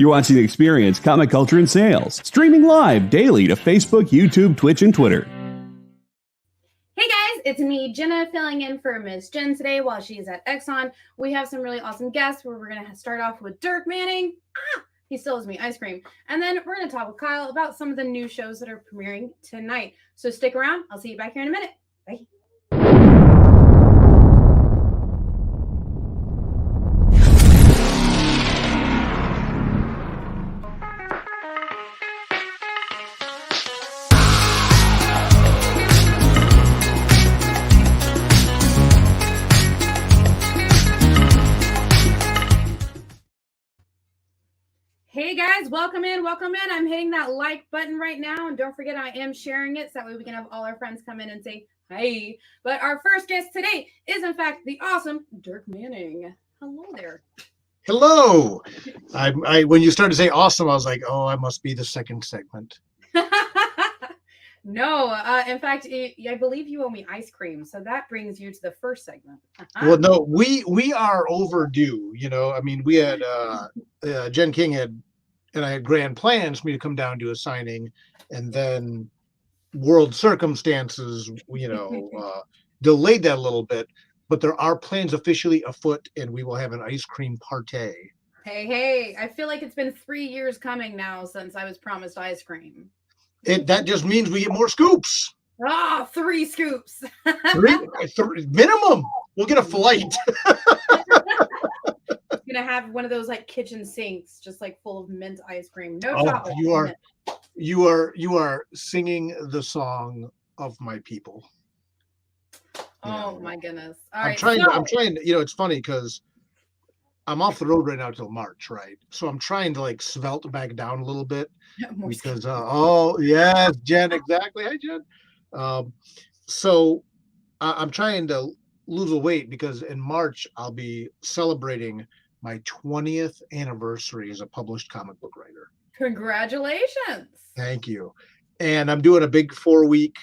You're watching Experience Comic Culture and Sales, streaming live daily to Facebook, YouTube, Twitch, and Twitter. Hey guys, it's me, Jenna, filling in for Miss Jen today while she's at Exxon. We have some really awesome guests where we're going to start off with Dirk Manning. He still owes me ice cream. And then we're going to talk with Kyle about some of the new shows that are premiering tonight. So stick around. I'll see you back here in a minute. Bye. Hey guys, welcome in. I'm hitting that like button right now. And don't forget, I am sharing it so that way we can have all our friends come in and say hi. But our first guest today is, in fact, the awesome Dirk Manning. Hello there. Hello. I when you started to say awesome, I was like, oh, I must be the second segment. No, in fact, I believe you owe me ice cream. So that brings you to the first segment. Well, no, we are overdue. You know, I mean, we had Jen King and I had grand plans for me to come down to a signing, and then world circumstances, delayed that a little bit. But there are plans officially afoot, and we will have an ice cream party. Hey, I feel like it's been 3 years coming now since I was promised ice cream. That just means we get more scoops. 3 scoops. Three minimum. We'll get a flight. Gonna have one of those like kitchen sinks, just like full of mint ice cream. No chocolate. You are singing the song of my people. Oh my goodness! I'm trying. It's funny because I'm off the road right now till March, right? So I'm trying to like svelte back down a little bit because yes, Jen, exactly. Hi, Jen. So I'm trying to lose a weight because in March I'll be celebrating my 20th anniversary as a published comic book writer. Congratulations. Thank you. And I'm doing a big 4-week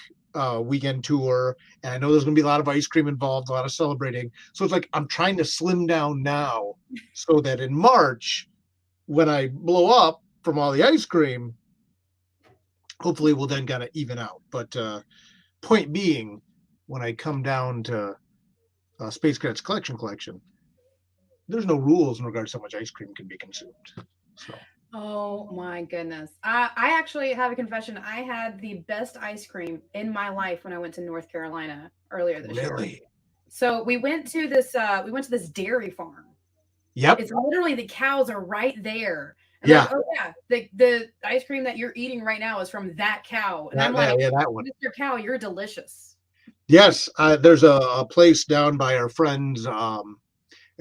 weekend tour. And I know there's going to be a lot of ice cream involved, a lot of celebrating. So it's like I'm trying to slim down now so that in March, when I blow up from all the ice cream, hopefully we'll then kind of even out. But point being, when I come down to Space Cadets Collection, there's no rules in regards to how much ice cream can be consumed. So. Oh my goodness. I actually have a confession. I had the best ice cream in my life when I went to North Carolina earlier this year. Really? So we went to this dairy farm. Yep. It's literally the cows are right there. And yeah. Like, oh yeah. The ice cream that you're eating right now is from that cow. And I'm like, that one. Mr. Cow, you're delicious. Yes. There's a place down by our friends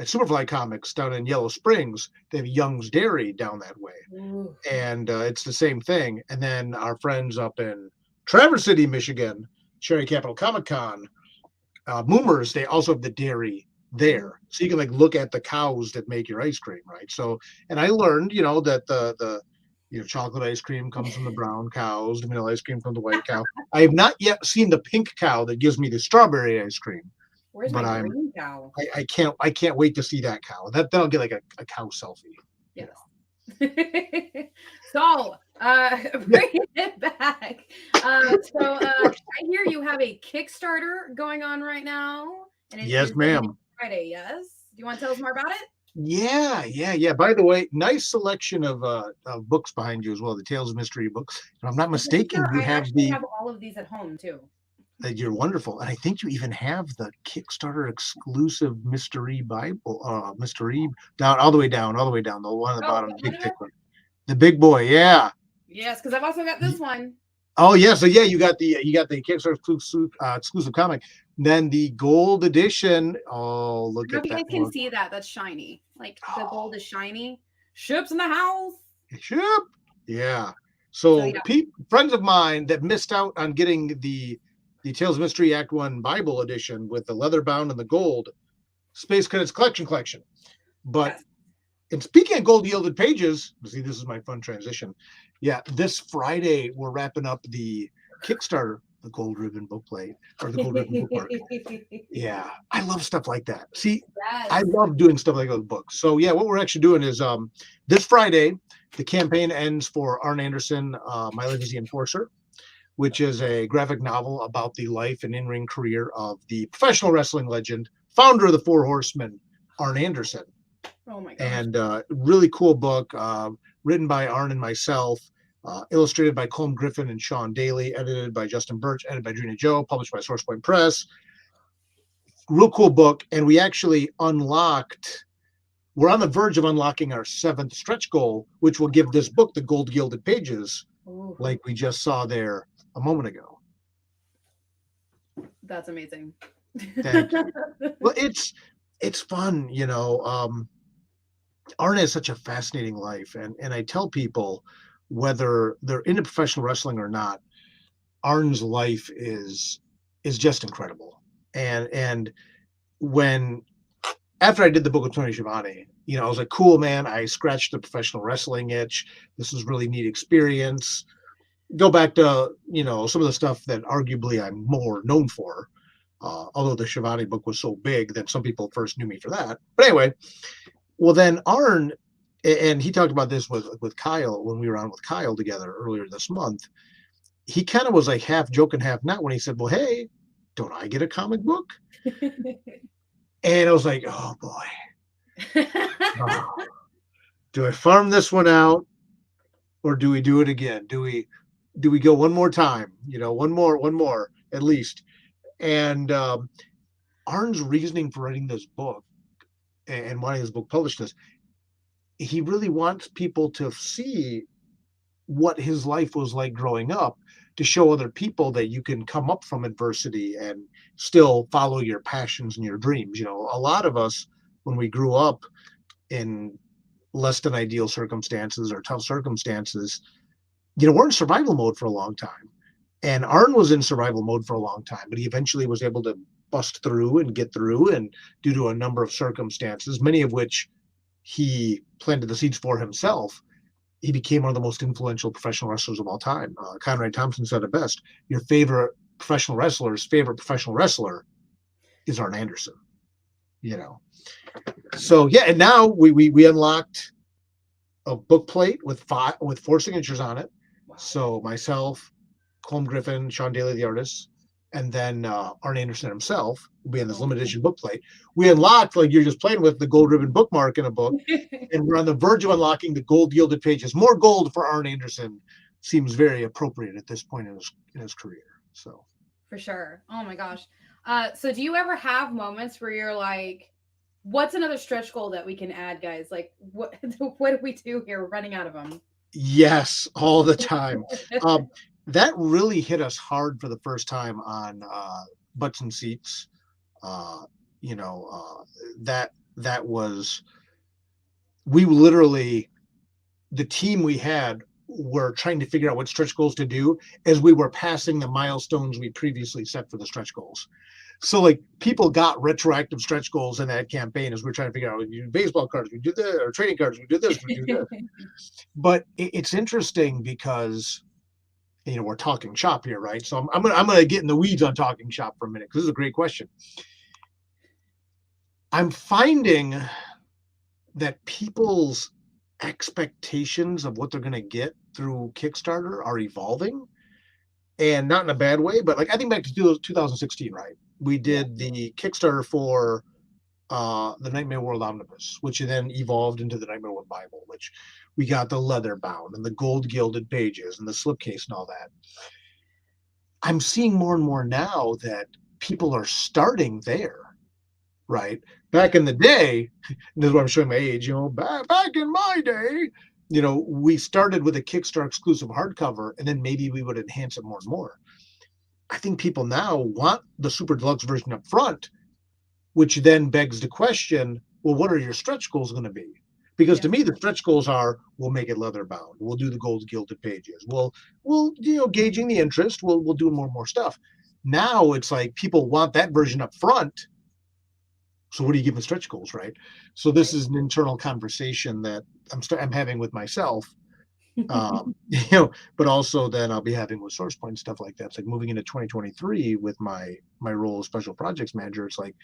at Superfly Comics down in Yellow Springs. They have Young's Dairy down that way. Ooh. And it's the same thing. And then our friends up in Traverse City, Michigan, Cherry Capital Comic Con, Moomers, they also have the dairy there. So you can like look at the cows that make your ice cream, right? So, and I learned, that the chocolate ice cream comes from the brown cows, the vanilla ice cream from the white cow. I have not yet seen the pink cow that gives me the strawberry ice cream. Where's my green cow? I can't wait to see that cow. Then I'll get like a cow selfie. Yes. So bringing it back. I hear you have a Kickstarter going on right now. And yes, ma'am. Friday, yes. Do you want to tell us more about it? Yeah. By the way, nice selection of books behind you as well. The Tales of Mystery books. If I'm not mistaken, you have all of these at home too. You're wonderful, and I think you even have the Kickstarter exclusive Mystery Bible, Mystery down all the way down, the one at the bottom, the big boy, yeah. Yes, because I've also got this one. Oh yeah, so yeah, you got the Kickstarter exclusive comic. Then the gold edition. Oh, look at that! You guys can see that. That's shiny. Like the gold is shiny. Ships in the house. Ship. Yeah. So friends of mine that missed out on getting the Tales of Mystery Act 1 Bible edition with the leather bound and the gold Space Cadets collection. But and speaking of gold gilded pages, see, this is my fun transition. Yeah, this Friday we're wrapping up the Kickstarter, the gold ribbon bookplate or the gold ribbon bookmark. Yeah, I love stuff like that. See, I love doing stuff like those books. So yeah, what we're actually doing is this Friday the campaign ends for Arn Anderson, My Life as the Enforcer, which is a graphic novel about the life and in-ring career of the professional wrestling legend, founder of the Four Horsemen, Arn Anderson. Oh my gosh. And really cool book, written by Arn and myself, illustrated by Colm Griffin and Sean Daly, edited by Justin Birch, edited by Drina Joe, published by SourcePoint Press. Real cool book. And we actually we're on the verge of unlocking our 7th stretch goal, which will give this book the gold gilded pages, like we just saw there a moment ago. That's amazing. Thank you. Well, it's fun, you know. Arn has such a fascinating life, and I tell people, whether they're into professional wrestling or not, Arn's life is just incredible. And when after I did the book with Tony Schiavone, you know, I was like, cool, man, I scratched the professional wrestling itch. This was really neat experience. Go back to, you know, some of the stuff that arguably I'm more known for, although the Schiavone book was so big that some people first knew me for that. But anyway, well, then Arn, and he talked about this with Kyle when we were on with Kyle together earlier this month. He kind of was like half joking, half not, when he said, well, hey, don't I get a comic book? And I was like, oh boy, do I farm this one out, or do we do it again? Do we go one more time? You know, one more at least. And Arn's reasoning for writing this book and wanting this book published is he really wants people to see what his life was like growing up, to show other people that you can come up from adversity and still follow your passions and your dreams. You know, a lot of us, when we grew up in less than ideal circumstances or tough circumstances, you know, we're in survival mode for a long time. And Arn was in survival mode for a long time, but he eventually was able to bust through and get through, and due to a number of circumstances, many of which he planted the seeds for himself, he became one of the most influential professional wrestlers of all time. Conrad Thompson said it best: your favorite professional wrestler's favorite professional wrestler is Arn Anderson. You know, so yeah. And now we unlocked a book plate with 4 signatures on it. Wow. So myself, Colm Griffin, Sean Daly, the artist, and then Arn Anderson himself will be in this limited edition book plate. We unlocked, like you're just playing with, the gold ribbon bookmark in a book, and we're on the verge of unlocking the gold gilded pages. More gold for Arn Anderson seems very appropriate at this point in his career. So for sure. Oh my gosh. So do you ever have moments where you're like, what's another stretch goal that we can add, guys? Like, what do we do here? We're running out of them. Yes, all the time. That really hit us hard for the first time on Butts and Seats. You know, that was, we literally, the team we had were trying to figure out what stretch goals to do as we were passing the milestones we previously set for the stretch goals. So like people got retroactive stretch goals in that campaign as we're trying to figure out, we do baseball cards, we do this, or trading cards, we do this, we do this. But it's interesting because, you know, we're talking shop here, right? So I'm gonna get in the weeds on talking shop for a minute, because this is a great question. I'm finding that people's expectations of what they're going to get through Kickstarter are evolving, and not in a bad way, but like I think back to 2016, right? We did the Kickstarter for the Nightmare World Omnibus, which then evolved into the Nightmare World Bible, which we got the leather bound and the gold gilded pages and the slipcase and all that. I'm seeing more and more now that people are starting there, right? Back in the day, this is why I'm showing my age, you know, back in my day, you know, we started with a Kickstarter exclusive hardcover, and then maybe we would enhance it more and more. I think people now want the super deluxe version up front, which then begs the question, well, what are your stretch goals going to be? Because to me, the stretch goals are, we'll make it leather bound, we'll do the gold gilded pages, we'll you know, gauging the interest, we'll do more and more stuff. Now it's like people want that version up front. So what do you give them stretch goals, right? So this is an internal conversation that I'm having with myself, you know, but also then I'll be having with SourcePoint and stuff like that. It's like moving into 2023 with my role as special projects manager. It's like,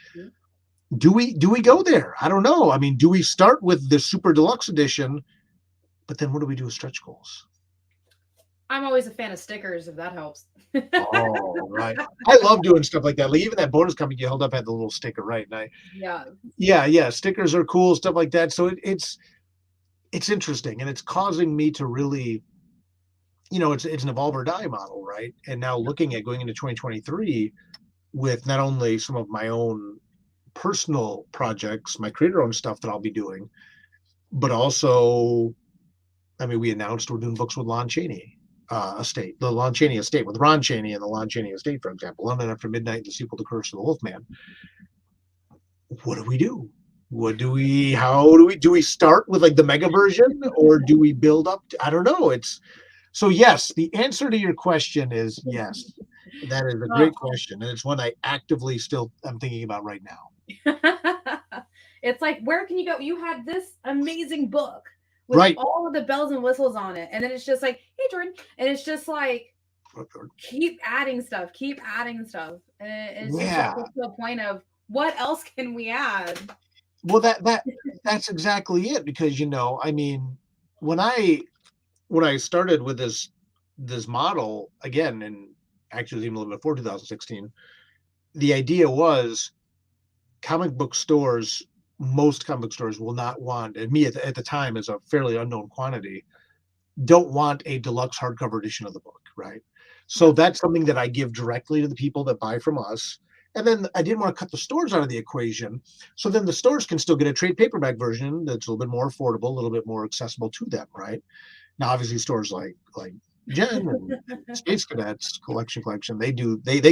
do we go there? I don't know. I mean, do we start with the super deluxe edition But then what do we do with stretch goals? I'm always a fan of stickers, if that helps. Oh, right. I love doing stuff like that. Like even that bonus comic you held up had the little sticker, right? And Yeah. yeah, stickers are cool, stuff like that. So it's interesting, and it's causing me to really, it's an evolve or die model, right? And now looking at going into 2023 with not only some of my own personal projects, my creator-owned stuff that I'll be doing, but also, I mean, we announced we're doing books with Lon Chaney estate, the Lon Chaney estate with Ron Chaney and the Lon Chaney estate, for example, London After Midnight, the sequel to Curse of the Wolfman. What do we do? Do we start with like the mega version, or do we build up I don't know. So yes, the answer to your question is yes. That is a great question, and it's one I actively still am thinking about right now. It's like, where can you go? You had this amazing book with Right. all of the bells and whistles on it, and then it's just like, hey Jordan, and it's just like, keep adding stuff, and it's just to the point of, what else can we add? Well, that's exactly it, because I mean, when I started with this model again, and actually even a little bit before 2016, the idea was most comic book stores will not want, and me at the time as a fairly unknown quantity, don't want a deluxe hardcover edition of the book, right? So that's something that I give directly to the people that buy from us. And then I didn't want to cut the stores out of the equation. So then the stores can still get a trade paperback version that's a little bit more affordable, a little bit more accessible to them, right? Now, obviously, stores like Jen and Space Cadets Collection, they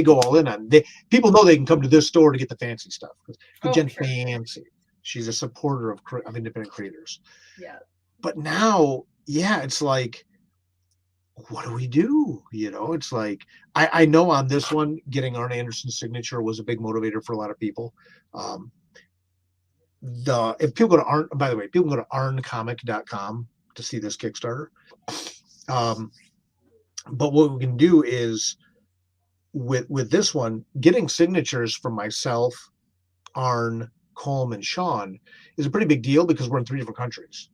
go all in on. People know they can come to this store to get the fancy stuff, because Jen fancy. She's a supporter of independent creators. Yeah. But now, it's like, what do we do? It's like, I know on this one, getting Arn Anderson's signature was a big motivator for a lot of people. If people go to Arn, by the way, people can go to arncomic.com to see this Kickstarter. But what we can do is with this one, getting signatures from myself, Arn, Colm, and Sean is a pretty big deal, because we're in 3 different countries.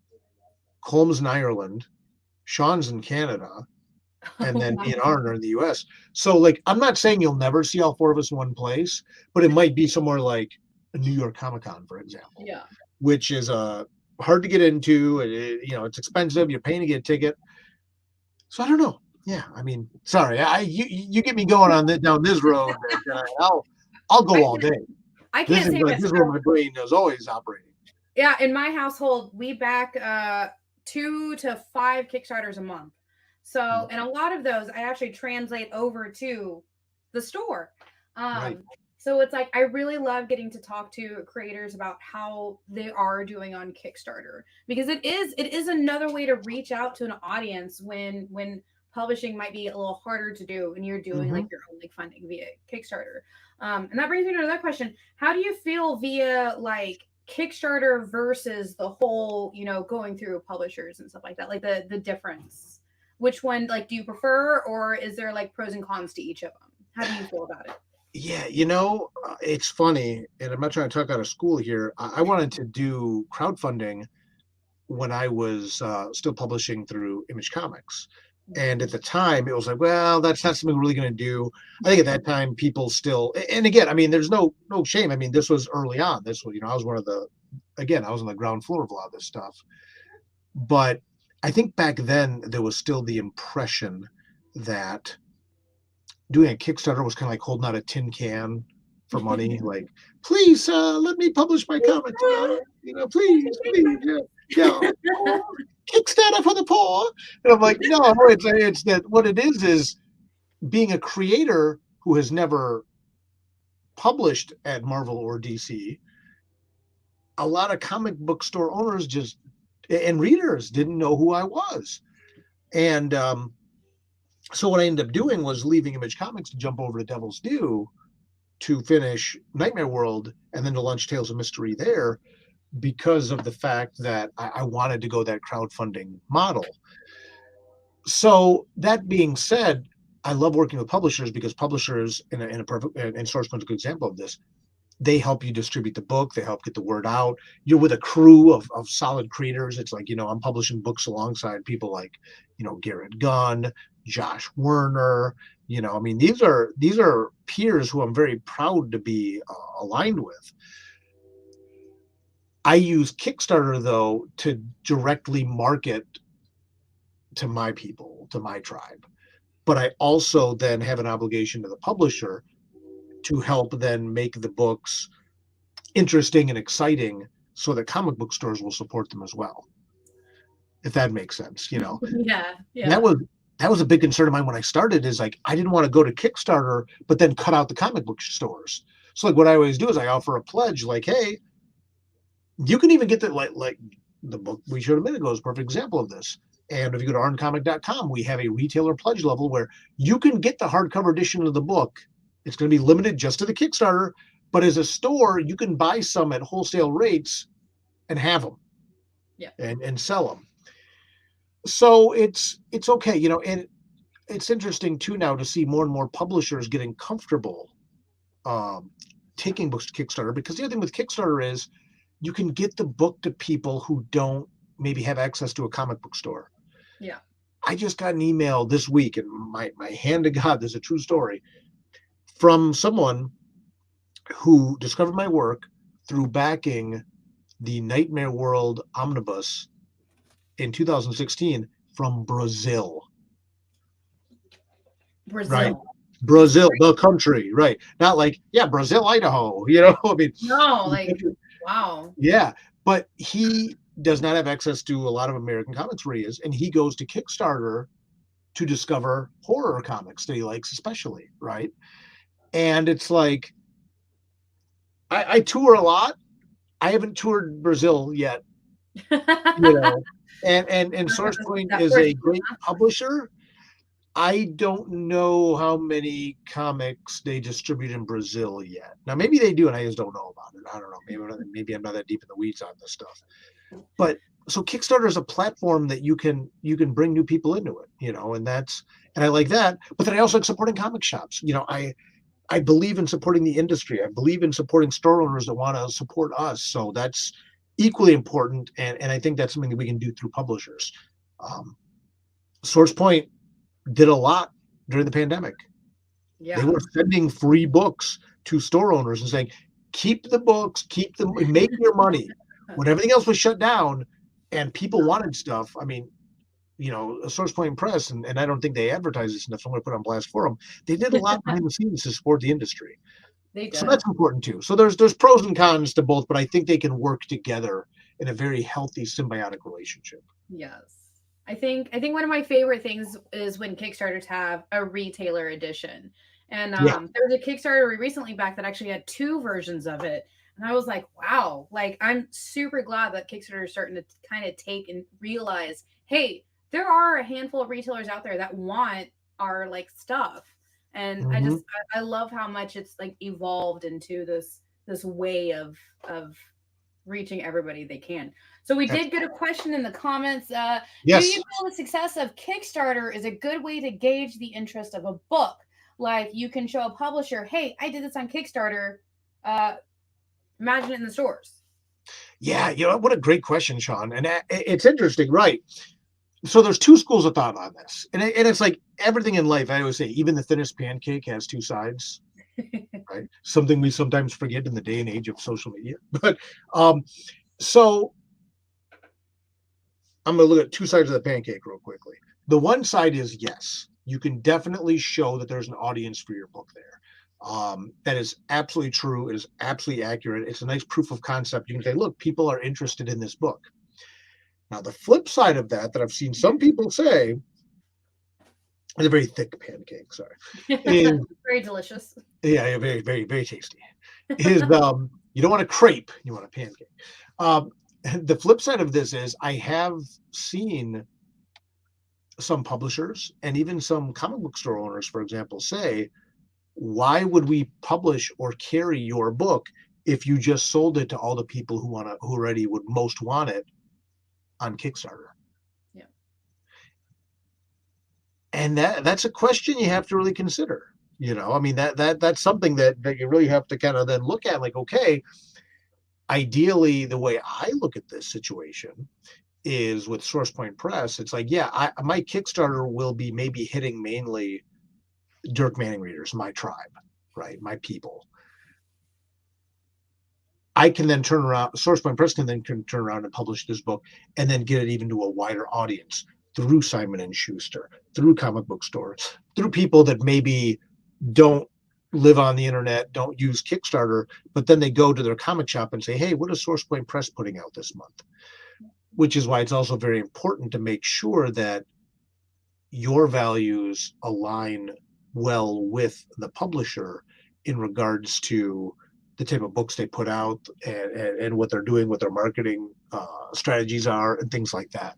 Colm's in Ireland, Sean's in Canada, and then me and Arn are in the US. So like, I'm not saying you'll never see all 4 of us in one place, but it might be somewhere like a New York Comic-Con, for example. Yeah. Which is hard to get into. It's expensive. You're paying to get a ticket. So I don't know. Yeah, I mean, sorry, you get me going down this road, and I'll go all day. I can't say this is where my brain is always operating. Yeah, in my household, we back 2 to 5 Kickstarters a month. So, and a lot of those I actually translate over to the store. Right. So it's like, I really love getting to talk to creators about how they are doing on Kickstarter, because it is another way to reach out to an audience when publishing might be a little harder to do, and you're doing like your own like funding via Kickstarter. And that brings me to another question. How do you feel via like Kickstarter versus the whole, going through publishers and stuff like that, like the difference? Which one, like, do you prefer, or is there like pros and cons to each of them? How do you feel about it? Yeah, it's funny, and I'm not trying to talk out of school here. I wanted to do crowdfunding when I was still publishing through Image Comics. And at the time, it was like, well, that's not something we're really going to do. I think at that time, people still, and again, I mean, there's no shame. I mean, this was early on. This was, I was I was on the ground floor of a lot of this stuff. But I think back then, there was still the impression that doing a Kickstarter was kind of like holding out a tin can for money. Like, please, let me publish my comics. Please, yeah. Kickstarter for the poor. And I'm like, no, it's that what it is being a creator who has never published at Marvel or DC. A lot of comic book store owners and readers didn't know who I was. And so what I ended up doing was leaving Image Comics to jump over to Devil's Due to finish Nightmare World, and then to launch Tales of Mystery there, because of the fact that I wanted to go that crowdfunding model. So that being said, I love working with publishers, because publishers, and Sourcepoint's a good example of this, they help you distribute the book. They help get the word out. You're with a crew of solid creators. It's like, I'm publishing books alongside people like, Garrett Gunn, Josh Werner. I mean, these are peers who I'm very proud to be aligned with. I use Kickstarter, though, to directly market to my people, to my tribe. But I also then have an obligation to the publisher to help then make the books interesting and exciting so that comic book stores will support them as well. If that makes sense, Yeah. That was a big concern of mine when I started, is like, I didn't want to go to Kickstarter, but then cut out the comic book stores. So like what I always do is I offer a pledge like, hey, you can even get the, like the book we showed a minute ago is a perfect example of this. And if you go to arncomic.com, we have a retailer pledge level where you can get the hardcover edition of the book. It's going to be limited just to the Kickstarter, but as a store, you can buy some at wholesale rates and have them, and sell them. So it's okay, and it's interesting too now to see more and more publishers getting comfortable taking books to Kickstarter, because the other thing with Kickstarter is you can get the book to people who don't maybe have access to a comic book store. Yeah. I just got an email this week, and my hand to God, this is a true story, from someone who discovered my work through backing the Nightmare World Omnibus in 2016 from Brazil. Right. Brazil, the country, right? Not like, Brazil, Idaho, I mean, no, like, wow. Yeah, but he does not have access to a lot of American comics where he is, and he goes to Kickstarter to discover horror comics that he likes, especially, right? And it's like, I tour a lot. I haven't toured Brazil yet, and Source Point is a great publisher. I don't know how many comics they distribute in Brazil yet. Now, maybe they do, and I just don't know about it. I don't know. Maybe I'm not that deep in the weeds on this stuff. But so Kickstarter is a platform that you can bring new people into it, and I like that. But then I also like supporting comic shops. I believe in supporting the industry. I believe in supporting store owners that want to support us. So that's equally important, and I think that's something that we can do through publishers. Source Point did a lot during the pandemic. They were sending free books to store owners and saying, keep the books, keep them, make your money. When everything else was shut down and people wanted stuff, I mean, Source Point Press, and I don't think they advertise this enough, so I'm going to put it on blast for them. They did a lot behind the scenes to support the industry. So that's important too. So there's pros and cons to both, but I think they can work together in a very healthy symbiotic relationship. Yes. I think one of my favorite things is when Kickstarters have a retailer edition. And there was a Kickstarter we recently backed that actually had 2 versions of it. And I was like, wow, like, I'm super glad that Kickstarter is starting to kind of take and realize, hey, there are a handful of retailers out there that want our like stuff. And I love how much it's like evolved into this way of reaching everybody they can. So we did get a question in the comments. Yes. Do you feel the success of Kickstarter is a good way to gauge the interest of a book? Like, you can show a publisher, hey, I did this on Kickstarter. Imagine it in the stores. Yeah, what a great question, Sean. And it's interesting, right? So there's 2 schools of thought on this. And it's like everything in life, I always say, even the thinnest pancake has 2 sides. Right? Something we sometimes forget in the day and age of social media. But so I'm going to look at 2 sides of the pancake real quickly. The one side is, yes, you can definitely show that there's an audience for your book there. That is absolutely true. It is absolutely accurate. It's a nice proof of concept. You can say, look, people are interested in this book. Now, the flip side of that I've seen some people say, it's a very thick pancake, sorry. Is, very delicious. Yeah, very, very, very tasty. Is you don't want a crepe, you want a pancake. The flip side of this is I have seen some publishers and even some comic book store owners, for example, say, why would we publish or carry your book if you just sold it to all the people who already would most want it on Kickstarter? And that's a question you have to really consider. I mean, that's something that you really have to kind of then look at, like, okay, ideally, the way I look at this situation is with SourcePoint Press. It's like, yeah, my Kickstarter will be maybe hitting mainly Dirk Manning readers, my tribe, right? My people. I can then turn around, SourcePoint Press can turn around and publish this book and then get it even to a wider audience through Simon and Schuster, through comic book stores, through people that maybe don't live on the internet, don't use Kickstarter, but then they go to their comic shop and say, hey, what is SourcePoint Press putting out this month? Which is why it's also very important to make sure that your values align well with the publisher in regards to the type of books they put out and what they're doing, what their marketing strategies are, and things like that.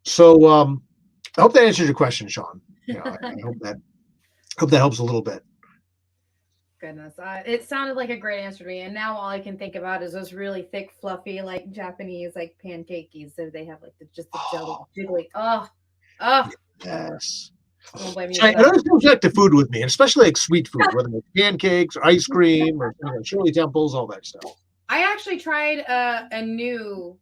So I hope that answers your question, Sean. I hope that helps a little bit. Goodness, it sounded like a great answer to me, and now all I can think about is those really thick, fluffy, like Japanese, like pancakes. So they have like just the jelly, jiggly. Oh, yes. Don't blame me. I always go back to food with me, especially like sweet food, whether it's pancakes or ice cream or chili temples, all that stuff. I actually tried a new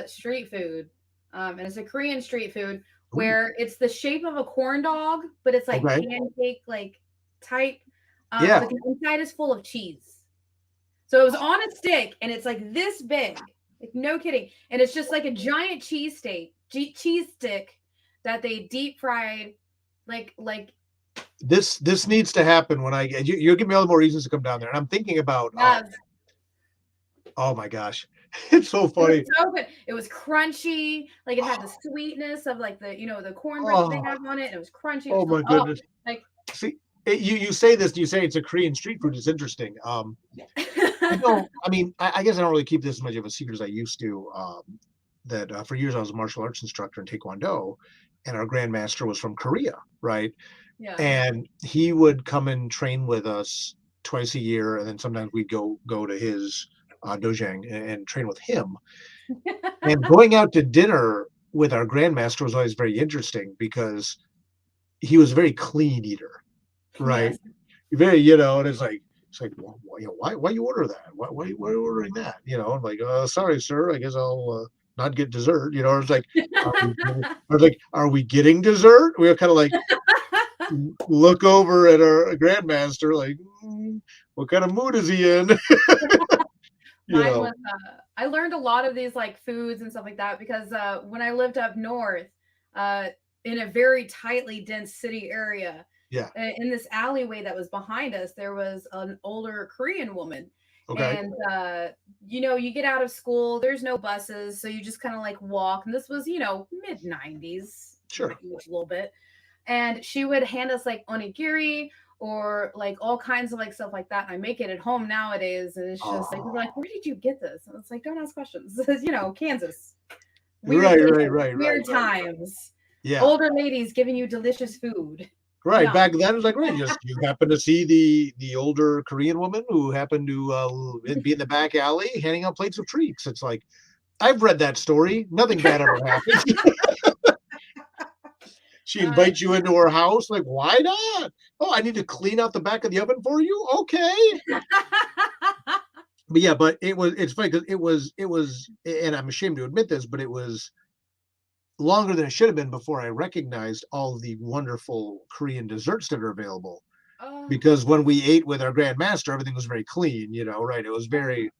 street food, and it's a Korean street food where it's the shape of a corn dog, but it's like pancake like type. But the inside is full of cheese. So it was on a stick, and it's like this big, like no kidding, and it's just like a giant cheese stick that they deep fried, like. This needs to happen when you'll give me all the more reasons to come down there, and I'm thinking about. Oh my gosh, it's so funny. It was so good. It was crunchy, like it had the sweetness of like the the cornbread they have on it. And it was crunchy. Oh my goodness! See. You say this, you say it's a Korean street food. It's interesting. I mean, I guess I don't really keep this as much of a secret as I used to. That for years I was a martial arts instructor in Taekwondo, and our grandmaster was from Korea, right? Yeah. And he would come and train with us twice a year, and then sometimes we'd go to his dojang and train with him. And going out to dinner with our grandmaster was always very interesting because he was a very clean eater. Right. Yes. Very, and it's like, well, why you order that? Why are you ordering that? I'm like, sorry, sir, I guess I'll not get dessert. It's like, are we getting dessert? We were kind of like look over at our grandmaster, like, what kind of mood is he in? Mine was, I learned a lot of these like foods and stuff like that because when I lived up north, in a very tightly dense city area. Yeah. In this alleyway that was behind us, there was an older Korean woman. Okay. And, you get out of school, there's no buses. So you just kind of like walk. And this was, mid 90s. Sure. A little bit. And she would hand us like onigiri or like all kinds of like stuff like that. And I make it at home nowadays. And it's just like, we're like, where did you get this? And it's like, don't ask questions. This is, Kansas. Weird times. Yeah. Older ladies giving you delicious food. Right. Yeah. Back then it was like, right, you happen to see the older Korean woman who happened to be in the back alley handing out plates of treats. It's like, I've read that story. Nothing bad ever happens. She invites you into her house. Like, why not? Oh, I need to clean out the back of the oven for you. Okay. But it's funny because it was, and I'm ashamed to admit this, but it was longer than it should have been before I recognized all the wonderful Korean desserts that are available. Because when we ate with our grandmaster, everything was very clean, right? It was very,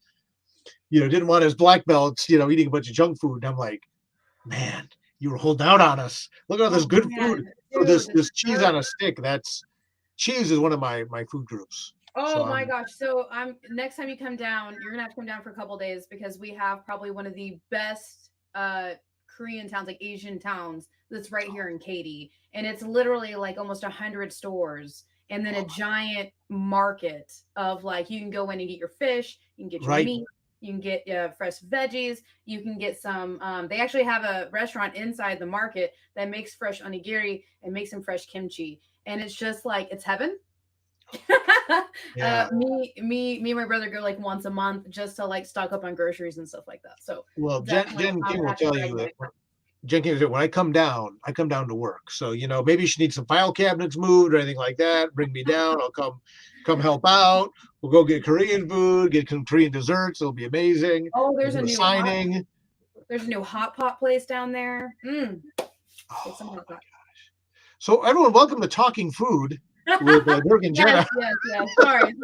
didn't want his black belts, eating a bunch of junk food. And I'm like, man, you were holding out on us. Look at all this good food. So this cheese on a stick, cheese is one of my food groups. Oh my gosh. So next time you come down, you're gonna have to come down for a couple of days because we have probably one of the best Korean towns, like Asian towns, that's right here in Katy. And it's literally like almost 100 stores and then a giant market of like, you can go in and get your fish, you can get your meat, you can get fresh veggies, you can get some, they actually have a restaurant inside the market that makes fresh onigiri and makes some fresh kimchi. And it's just like, it's heaven. Yeah. Me and my brother go like once a month just to like stock up on groceries and stuff like that. So well, Jen King will tell you that Jenkins, when I come down to work. So, maybe she needs some file cabinets moved or anything like that. Bring me down. I'll come help out. We'll go get Korean food, get some Korean desserts. It'll be amazing. Oh, We'll do a signing. There's a new hot pot place down there. Get some hot pot. So everyone, welcome to Talking Food with Jurgens. Yes. Sorry.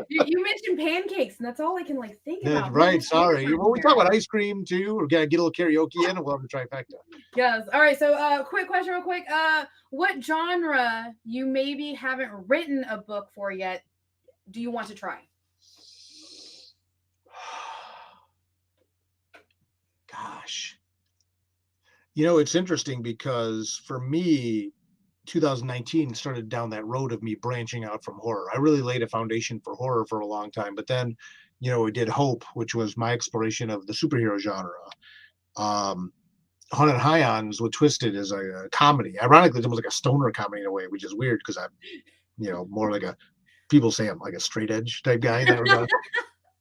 You mentioned pancakes, and that's all I can think about. That's right. Sorry. Well, we talk about ice cream too. We're gonna get a little karaoke in, and we'll have the trifecta. Yes. All right. So, quick question, real quick. What genre you maybe haven't written a book for yet? Do you want to try? Gosh. It's interesting because for me, 2019 started down that road of me branching out from horror. I really laid a foundation for horror for a long time, but then, we did Hope, which was my exploration of the superhero genre. Haunted Highons with Twisted is a comedy. Ironically, it's almost like a stoner comedy in a way, which is weird because I'm, more like people say I'm like a straight edge type guy in that regard.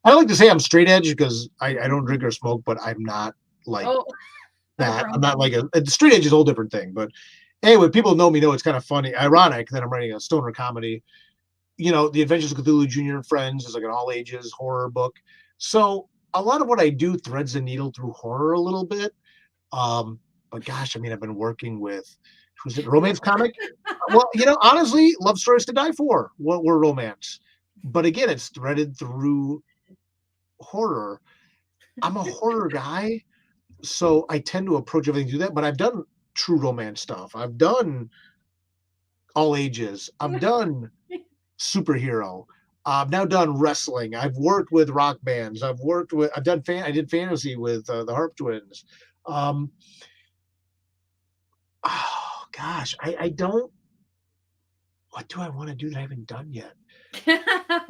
I like to say I'm straight edge because I don't drink or smoke, but I'm not like that. I'm not like a straight edge is a whole different thing. But anyway, people know it's kind of funny, ironic that I'm writing a stoner comedy. The Adventures of Cthulhu Jr. and Friends is like an all ages horror book. So a lot of what I do threads the needle through horror a little bit. But gosh, I've been working with, was it a romance comic? Well, honestly, Love Stories to Die For were romance. But again, it's threaded through horror. I'm a horror guy, so I tend to approach everything to that. But I've done true romance stuff. I've done all ages. I've done superhero. I've now done wrestling. I've worked with rock bands. I did fantasy with the Harp Twins. Oh gosh, I don't. What do I want to do that I haven't done yet?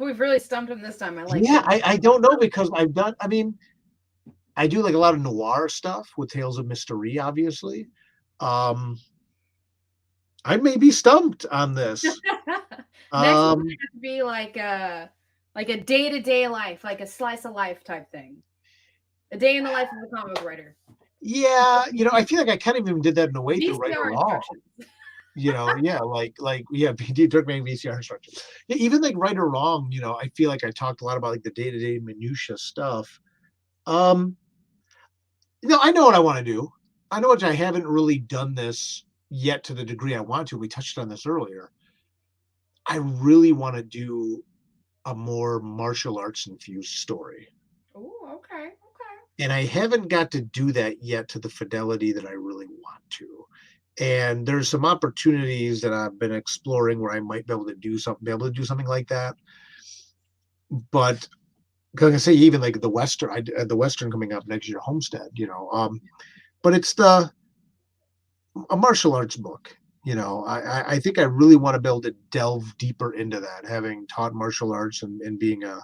We've really stumped him this time. I don't know because I've done. I do like a lot of noir stuff with Tales of Mystery, obviously. I may be stumped on this. Next one has to be like a day-to-day life, like a slice of life type thing. A day in the life of a comic book writer. Yeah, I feel like I kind of even did that in a way through Right or Wrong. Dirk making VCR instructions. Yeah, even like Right or Wrong, I feel like I talked a lot about like the day-to-day minutia stuff. I know what I want to do. I know I haven't really done this yet to the degree I want to. We touched on this earlier. I really want to do a more martial arts infused story. Oh, okay. And I haven't got to do that yet to the fidelity that I really want to. And there's some opportunities that I've been exploring where I might be able to do something like that. But because I say even like the Western coming up next year, Homestead, but it's a martial arts book. I think I really want to be able to delve deeper into that, having taught martial arts and being a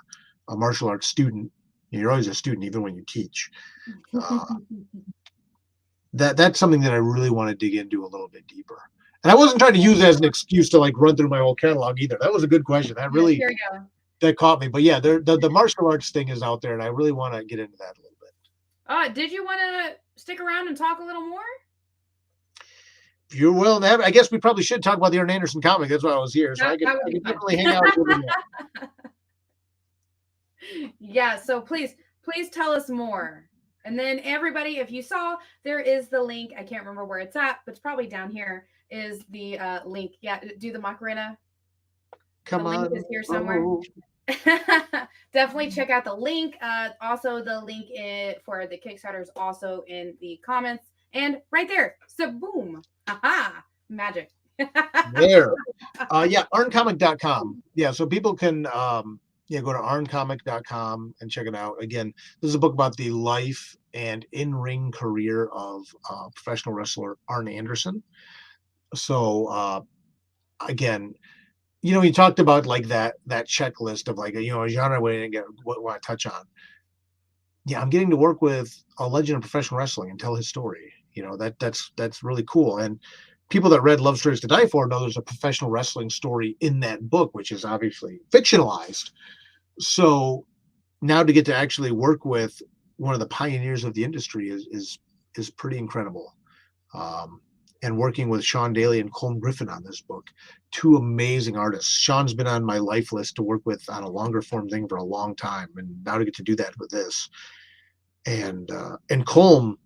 martial arts student. You're always a student, even when you teach. That's something that I really want to dig into a little bit deeper. And I wasn't trying to use it as an excuse to like run through my whole catalog either. That was a good question. That really that caught me. But yeah, the martial arts thing is out there, and I really want to get into that a little bit. Did you want to stick around and talk a little more? If you're willing to have it, I guess we probably should talk about the Aaron Anderson comic. That's why I was here. So I can definitely hang out with you. Yeah, so please tell us more. And then everybody, if you saw, there is the link. I can't remember where it's at, but it's probably down here is the link. Yeah, do the Macarena. Come on. The link is here somewhere. Definitely check out the link. Also, the link for the Kickstarter is also in the comments. And right there. So boom. Aha. Magic. There. arncomic.com. Yeah, so people can go to arncomic.com and check it out. Again, this is a book about the life and in-ring career of professional wrestler Arn Anderson. So again, you talked about like that checklist of like a genre we didn't get what I touch on. Yeah, I'm getting to work with a legend of professional wrestling and tell his story. That's really cool. And people that read Love Stories to Die For know there's a professional wrestling story in that book, which is obviously fictionalized. So now to get to actually work with one of the pioneers of the industry is pretty incredible. And working with Sean Daly and Colm Griffin on this book, two amazing artists. Sean's been on my life list to work with on a longer form thing for a long time, and now to get to do that with this. And Colm,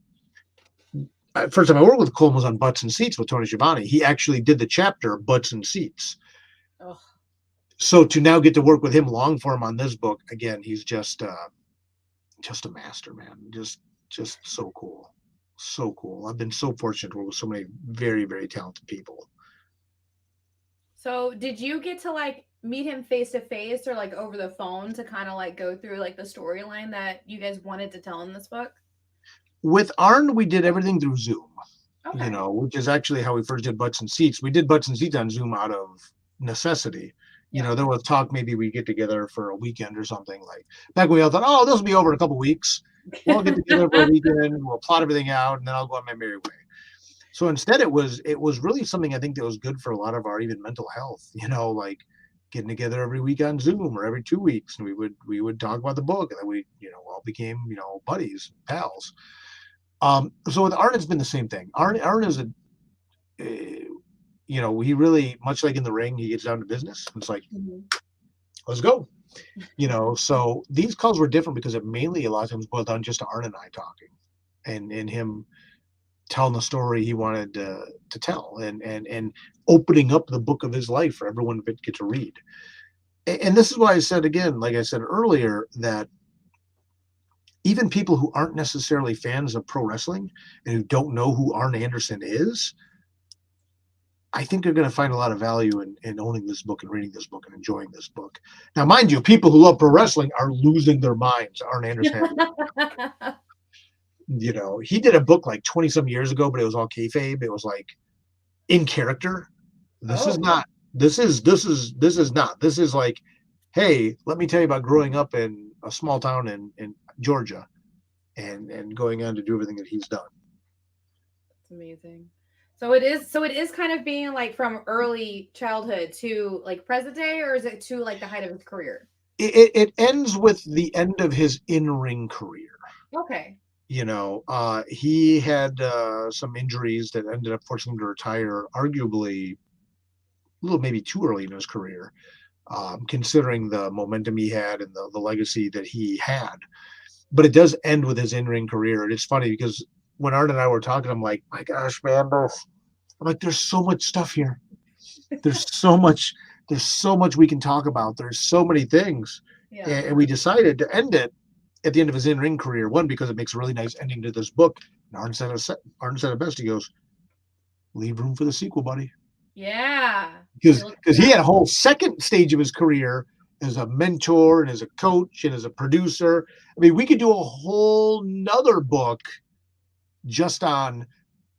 first time I worked with Colm was on Butts and Seats with Tony Schiavone. He actually did the chapter Butts and Seats. Oh. So to now get to work with him long form on this book, again, he's just a master, man. Just so cool. So cool. I've been so fortunate to work with so many very, very talented people. So did you get to like meet him face to face or like over the phone to kind of like go through like the storyline that you guys wanted to tell in this book? With Arn, we did everything through Zoom, Okay. Which is actually how we first did Butts and Seats. We did Butts and Seats on Zoom out of necessity. There was talk maybe we get together for a weekend or something. Like back when we all thought, oh, this will be over in a couple of weeks. We'll get together for a weekend. We'll plot everything out, and then I'll go on my merry way. So instead, it was really something I think that was good for a lot of our even mental health. Like getting together every week on Zoom or every 2 weeks, and we would talk about the book, and then we all became buddies, pals. So with Arn, it's been the same thing. Arn is he really, much like in the ring, he gets down to business. It's like, let's go. So these calls were different because it mainly a lot of times boiled down just to Arn and I talking, and him telling the story he wanted to tell, and opening up the book of his life for everyone to get to read. And this is why I said again, like I said earlier, that even people who aren't necessarily fans of pro wrestling and who don't know who Arn Anderson is, I think they're going to find a lot of value in owning this book and reading this book and enjoying this book. Now, mind you, people who love pro wrestling are losing their minds. Arn Anderson, he did a book like 20 some years ago, but it was all kayfabe. It was like in character. This is not. This is not. This is like, hey, let me tell you about growing up in a small town in Georgia, and going on to do everything that he's done. That's amazing. So it is kind of being like from early childhood to like present day, or is it to like the height of his career? It ends with the end of his in-ring career. Okay. He had some injuries that ended up forcing him to retire, arguably a little maybe too early in his career, considering the momentum he had and the legacy that he had. But it does end with his in-ring career. And it's funny because when Art and I were talking, I'm like, my gosh, man, I'm like, there's so much stuff here. There's so much we can talk about. There's so many things. Yeah. And we decided to end it at the end of his in-ring career. One, because it makes a really nice ending to this book. And Arn said it best. He goes, leave room for the sequel, buddy. Yeah. Because he had a whole second stage of his career as a mentor and as a coach and as a producer. I mean, we could do a whole nother book just on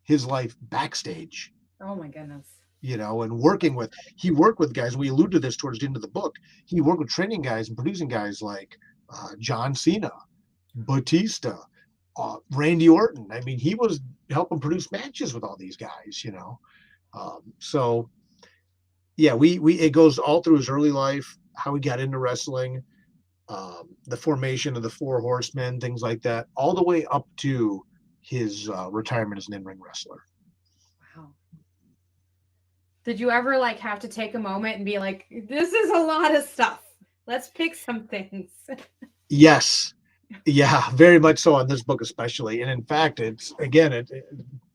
his life backstage. Oh my goodness. And he worked with guys. We allude to this towards the end of the book. He worked with training guys and producing guys like John Cena, Batista, Randy Orton. I mean, he was helping produce matches with all these guys, So yeah, it goes all through his early life, how he got into wrestling, the formation of the Four Horsemen, things like that, all the way up to his retirement as an in-ring wrestler. Wow. Did you ever like have to take a moment and be like, this is a lot of stuff. Let's pick some things. Yes. Yeah, very much so on this book, especially. And in fact, it's again,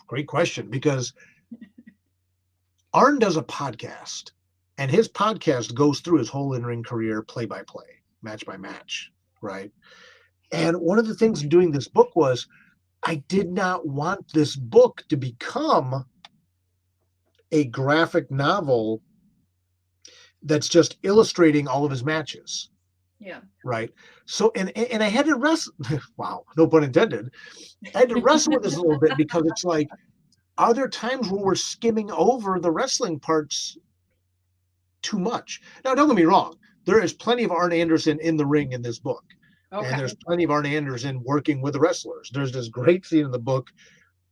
great question, because Arn does a podcast, and his podcast goes through his whole in-ring career, play by play, match by match. Right. And one of the things in doing this book was I did not want this book to become a graphic novel that's just illustrating all of his matches. Yeah. Right. So, and I had to wrestle. Wow. No pun intended. I had to wrestle with this a little bit, because it's like, are there times where we're skimming over the wrestling parts too much? Now, don't get me wrong. There is plenty of Arn Anderson in the ring in this book. Okay. And there's plenty of Arn Anderson working with the wrestlers. There's this great scene in the book,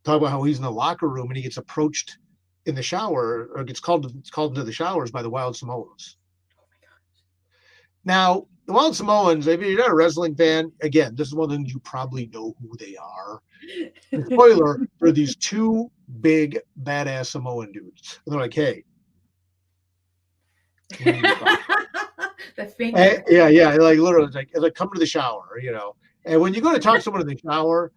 talk about how he's in the locker room and he gets approached in the shower, or gets called into the showers by the Wild Samoans. Oh my God. Now, the Wild Samoans, if you're not a wrestling fan, again, this is one of the things you probably know who they are. The spoiler, they're these two big, badass Samoan dudes. And they're like, hey. The finger. Yeah. Like literally, it's like come to the shower, you know. And when you go to talk to someone in the shower,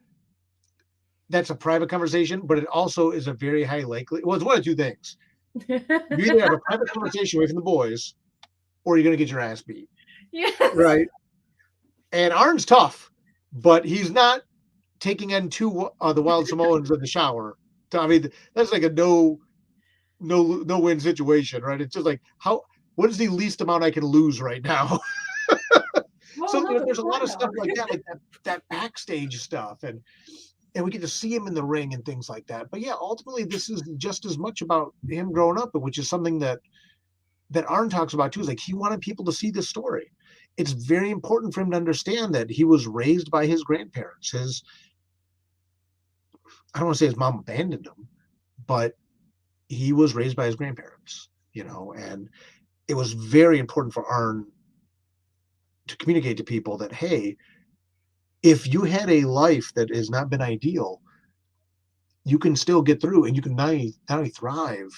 that's a private conversation, but it also is a very high likely. Well, it's one of two things. You either have a private conversation away from the boys, or you're gonna get your ass beat. Yes. Right. And Arn's tough, but he's not taking in two the Wild Samoans in the shower. I mean, that's like a no win situation, right? It's just like what is the least amount I can lose right now? So there's a lot of stuff like that, that backstage stuff, and we get to see him in the ring and things like that. But yeah, ultimately, this is just as much about him growing up, which is something that Arn talks about too. Is like he wanted people to see this story. It's very important for him to understand that he was raised by his grandparents. I don't want to say his mom abandoned him, but he was raised by his grandparents, you know, and it was very important for Arn to communicate to people that, hey, if you had a life that has not been ideal, you can still get through, and you can not only thrive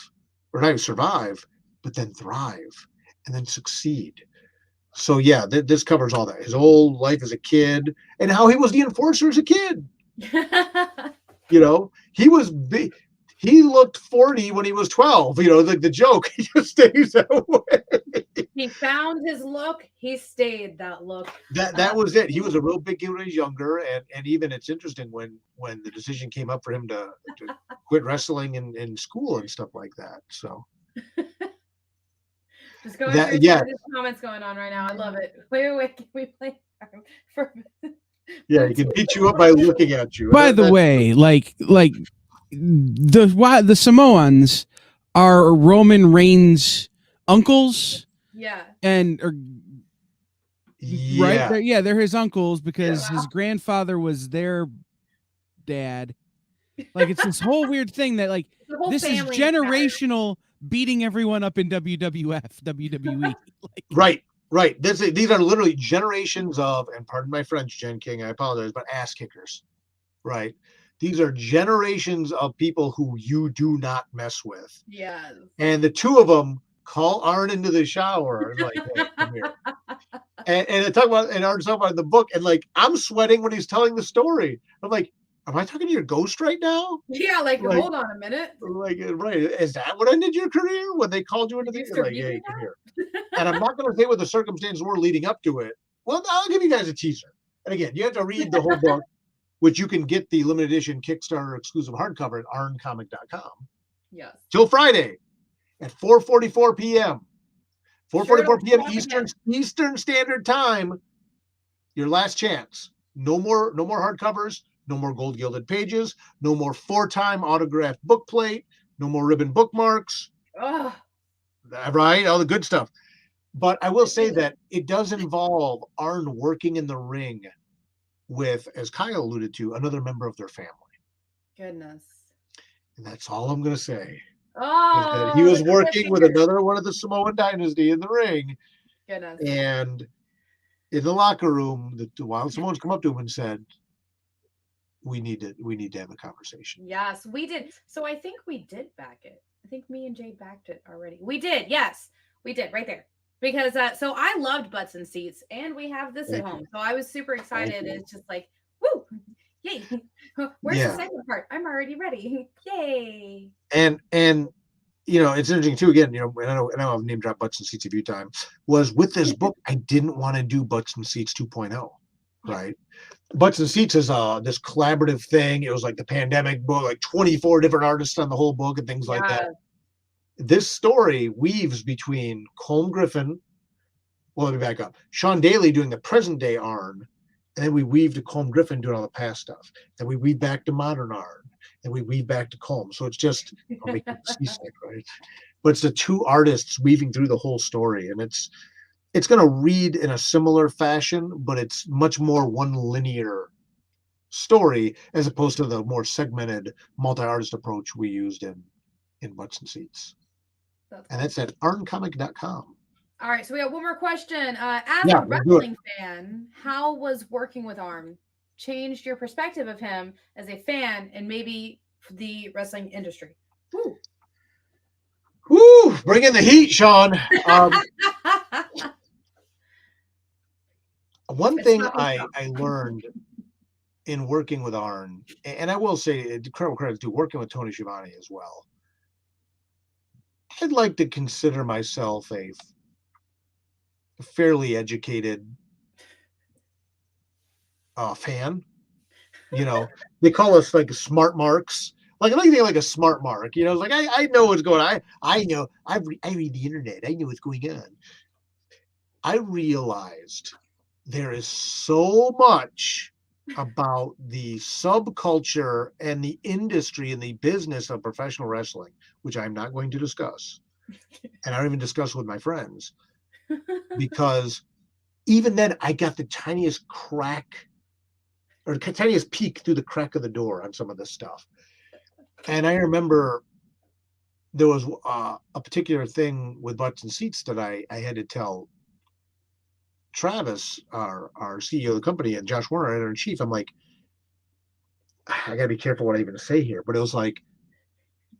or not only survive, but then thrive and then succeed. So yeah, this covers all that. His whole life as a kid and how he was the enforcer as a kid. You know, he was big. He looked 40 when he was 12. You know, the joke, he just stays that way. He found his look. He stayed that look. That was it. He was a real big kid when he was younger. And even it's interesting when the decision came up for him to quit wrestling in school and stuff like that. So just going through the comments going on right now. I love it. Wait. Can we play for yeah, he can beat you up by looking at you. By the way, like the Samoans are Roman Reigns' uncles. Yeah. Right? They're his uncles because his grandfather was their dad. Like it's this whole weird thing that like this is generational beating everyone up in WWE. Right. These are literally generations of, and pardon my French, Jen King, I apologize, but ass kickers. Right. These are generations of people who you do not mess with. Yeah. And the two of them call Arn into the shower and like, hey, come here. And Arn's talking about the book, and like I'm sweating when he's telling the story. I'm like, am I talking to your ghost right now? Yeah, like hold on a minute. Like, right. Is that what ended your career when they called you into the like, hey, come here. And I'm not going to say what the circumstances were leading up to it. Well, I'll give you guys a teaser. And again, you have to read the whole book, which you can get the limited edition Kickstarter exclusive hardcover at arncomic.com. Yes. Till Friday at 4:44 p.m. 4:44 p.m. Eastern Standard Time. Your last chance. No more hardcovers. No more gold gilded pages. No more 4-time autographed book plate. No more ribbon bookmarks. Oh. Right? All the good stuff. But I will say that it does involve Arn working in the ring with, as Kyle alluded to, another member of their family. Goodness. And that's all I'm going to say. Oh. That he was working with another one of the Samoan dynasty in the ring. Goodness. And in the locker room, the Wild Samoans come up to him and said, we need to have a conversation. Yes, we did. So I think we did back it. I think me and Jay backed it already. We did. Yes, we did right there. Because so I loved Butts and Seats, and we have this at home. So I was super excited. It's just like, woo, yay. Where's the second part? I'm already ready. Yay. And you know, it's interesting too, again, you know, and I know I've name dropped Butts and Seats a few times, was with this book, I didn't want to do Butts and Seats 2.0, right? Butts and Seats is this collaborative thing. It was like the pandemic book, like 24 different artists on the whole book and things like that. This story weaves between Colm Griffin. Well, let me back up. Sean Daly doing the present day Arn, and then we weave to Colm Griffin doing all the past stuff. Then we weave back to modern Arn, and we weave back to Colm. So it's just, I'll make you seasick, right? But it's the two artists weaving through the whole story, and it's going to read in a similar fashion, but it's much more one linear story as opposed to the more segmented multi-artist approach we used in Butts and Seats. And that's at arncomic.com. All right, so we have one more question. As Yeah, a we'll do it. wrestling fan, how was working with Arn changed your perspective of him as a fan and maybe the wrestling industry? Woo. Woo, bring in the heat, Sean. One thing I learned in working with Arn, and I will say incredible credit to working with Tony Schiavone as well. I'd like to consider myself a fairly educated fan. You know, they call us like smart marks. Like I like to think like a smart mark. You know, it's like I know what's going on. I know. I read the internet. I know what's going on. I realized there is so much about the subculture and the industry and the business of professional wrestling, which I'm not going to discuss. And I don't even discuss with my friends, because even then I got the tiniest crack or the tiniest peek through the crack of the door on some of this stuff. And I remember there was a particular thing with butts and seats that I had to tell Travis, our CEO of the company, and Josh Warner, editor in chief. I'm like, I gotta be careful what I even say here, but it was like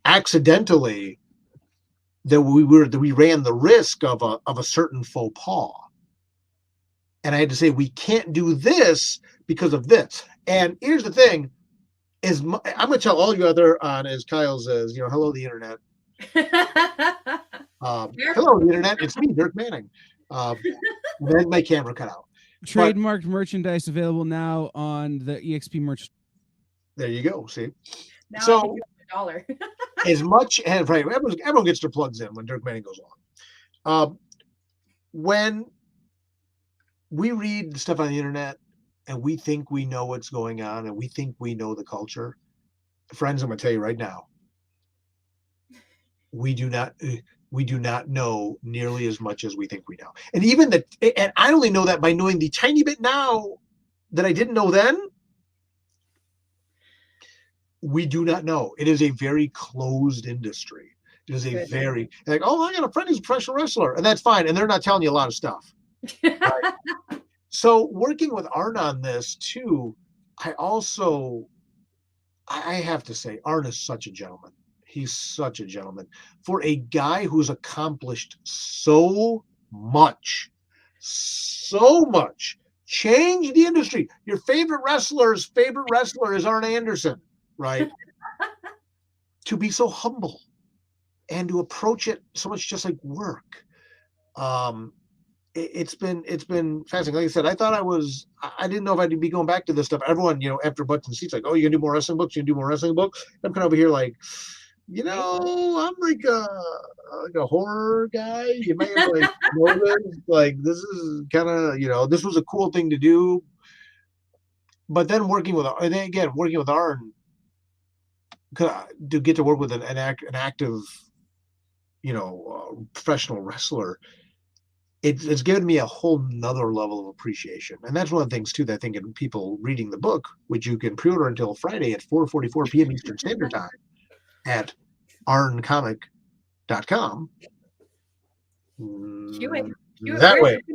accidentally that we ran the risk of a certain faux pas, and I had to say we can't do this because of this. And here's the thing: I'm gonna tell all you out there on, as Kyle says, hello the internet. Hello the internet. It's me, Dirk Manning. Then my camera cut out. Trademarked merchandise available now on the EXP merch. There you go. See, now so $1. as much as right, everyone gets their plugs in when Dirk Manning goes on. When we read stuff on the internet and we think we know what's going on and we think we know the culture, friends, I'm going to tell you right now, we do not know nearly as much as we think we know. And even and I only know that by knowing the tiny bit now that I didn't know then. We do not know. It is a very closed industry. It is a very like, oh, I got a friend who's a professional wrestler, and that's fine. And they're not telling you a lot of stuff. Right? So working with Arn on this too, I have to say, Arn is such a gentleman. He's such a gentleman. For a guy who's accomplished so much, changed the industry. Your favorite wrestler's favorite wrestler is Arn Anderson, right? To be so humble and to approach it so much just like work. It's been fascinating. Like I said, I didn't know if I'd be going back to this stuff. Everyone, after butts and seats, like, oh, you're gonna do more wrestling books. I'm kind of over here like, I'm like a horror guy. You may have like noticed, like this is kind of, this was a cool thing to do. But then working with Arn, to get to work with an active, professional wrestler, it's given me a whole nother level of appreciation. And that's one of the things too that I think in people reading the book, which you can pre-order until Friday at 4:44 p.m. Eastern Standard Time at arncomic.com. That way. It's gonna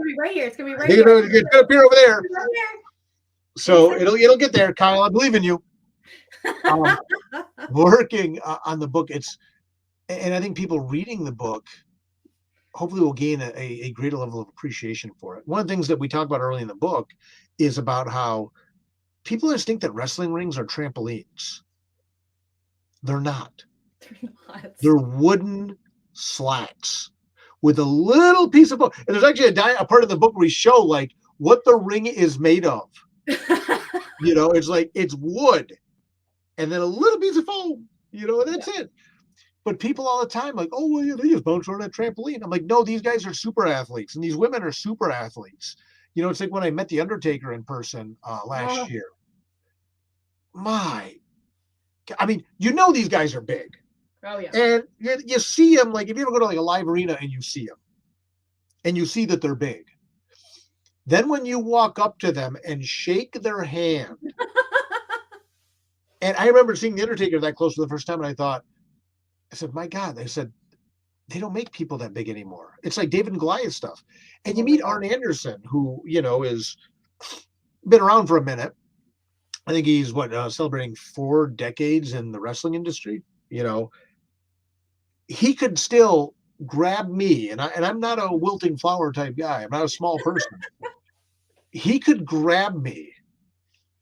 be right here. It's gonna be right here. It's gonna appear over there. Right here. So it'll get there, Kyle. I believe in you. Working on the book, and I think people reading the book hopefully will gain a greater level of appreciation for it. One of the things that we talk about early in the book is about how people just think that wrestling rings are trampolines. They're not. They're wooden slats with a little piece of book. And there's actually a part of the book where we show like what the ring is made of. It's like it's wood and then a little piece of foam, and that's it. But people all the time like, oh, well, they just bounce around a trampoline. I'm like, no, these guys are super athletes and these women are super athletes. It's like when I met The Undertaker in person last year. These guys are big. Oh, yeah. And you see them, like if you ever go to like a live arena and you see them and you see that they're big. Then when you walk up to them and shake their hand, and I remember seeing The Undertaker that close for the first time, and I said, my God, I said, they don't make people that big anymore. It's like David and Goliath stuff. And you meet Arn Anderson, who, is been around for a minute. I think he's celebrating 4 decades in the wrestling industry. He could still grab me, and I'm not a wilting flower type guy. I'm not a small person. He could grab me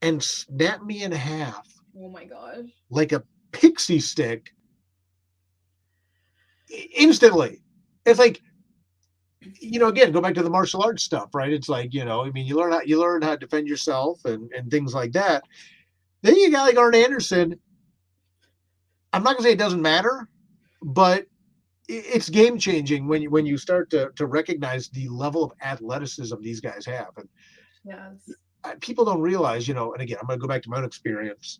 and snap me in half. Oh my gosh. Like a pixie stick instantly. It's like, again, go back to the martial arts stuff, right? It's like, you learn how to defend yourself and things like that. Then you got like Arn Anderson. I'm not gonna say it doesn't matter, but it's game changing when you start to recognize the level of athleticism these guys have. And yes, people don't realize, and again, I'm gonna go back to my own experience,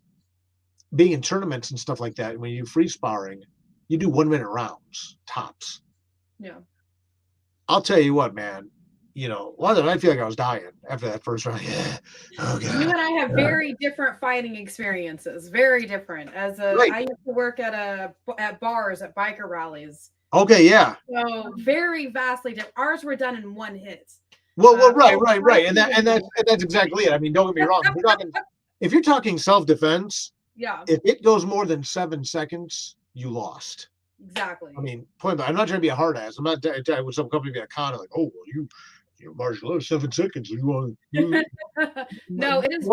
being in tournaments and stuff like that. When you do free sparring, you do 1 minute rounds tops. Yeah. I'll tell you what, man. I feel like I was dying after that first round. Yeah. Oh, God. You and I have very different fighting experiences. Very different. I used to work at bars at biker rallies. Okay, yeah. So very vastly different. Ours were done in 1 hit. Well, right, and that's exactly it. I mean, don't get me wrong. If you're talking self-defense, yeah. If it goes more than 7 seconds, you lost. Exactly. I mean, point blank, I'm not trying to be a hard ass. I'm not with some company be a con like, oh, well, you martial arts 7 seconds. You want No, it is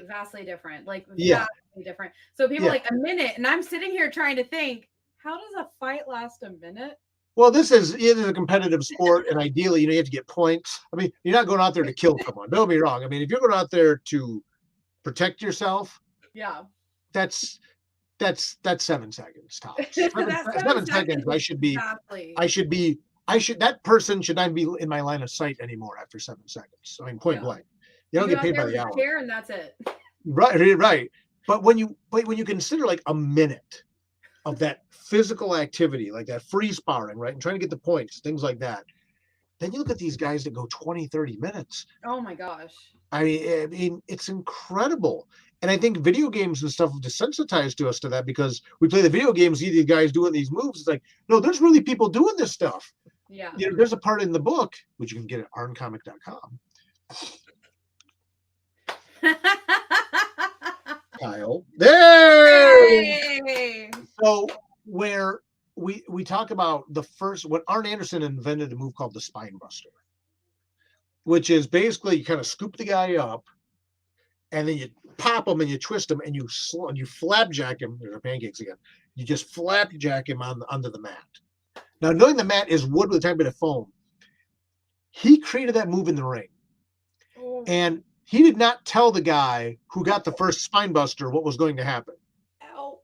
vastly different. Like vastly different. So people like a minute, and I'm sitting here trying to think, how does a fight last a minute? Well, it is a competitive sport, and ideally, you have to get points. I mean, you're not going out there to kill someone. Don't be wrong. I mean, if you're going out there to protect yourself, yeah, that's 7 seconds tops. 7 seconds. That person should not be in my line of sight anymore after 7 seconds. I mean, point blank. You don't get paid by the hour. And that's it. Right. But when you consider like a minute of that physical activity, like that free sparring, right, and trying to get the points, things like that, then you look at these guys that go 20, 30 minutes. Oh my gosh. I mean, it's incredible. And I think video games and stuff have desensitized us to that because we play the video games, see these guys doing these moves. It's like, no, there's really people doing this stuff. Yeah. There's a part in the book, which you can get at arncomic.com. Kyle. There! Hey! So where we talk about when Arn Anderson invented a move called the spine buster, which is basically you kind of scoop the guy up and then you pop him and you twist him and you flapjack him. There's our pancakes again. You just flapjack him onto the mat. Now, knowing the mat is wood with a tiny bit of foam, he created that move in the ring. Oh. And he did not tell the guy who got the first spine buster what was going to happen. Ow.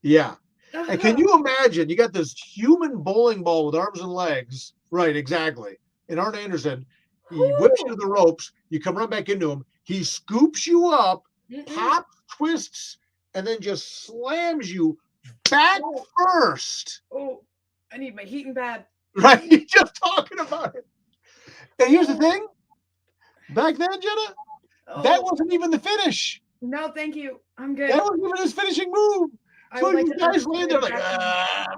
Yeah. And can you imagine, you got this human bowling ball with arms and legs. Right, exactly. And Arn Anderson, he whips you to the ropes. You come right back into him. He scoops you up, pops, twists, and then just slams you back first. Oh, I need my heating pad. Right? You're just talking about it. And here's the thing. Back then, Jenna, that wasn't even the finish. No, thank you. I'm good. That wasn't even his finishing move. So you guys land there like,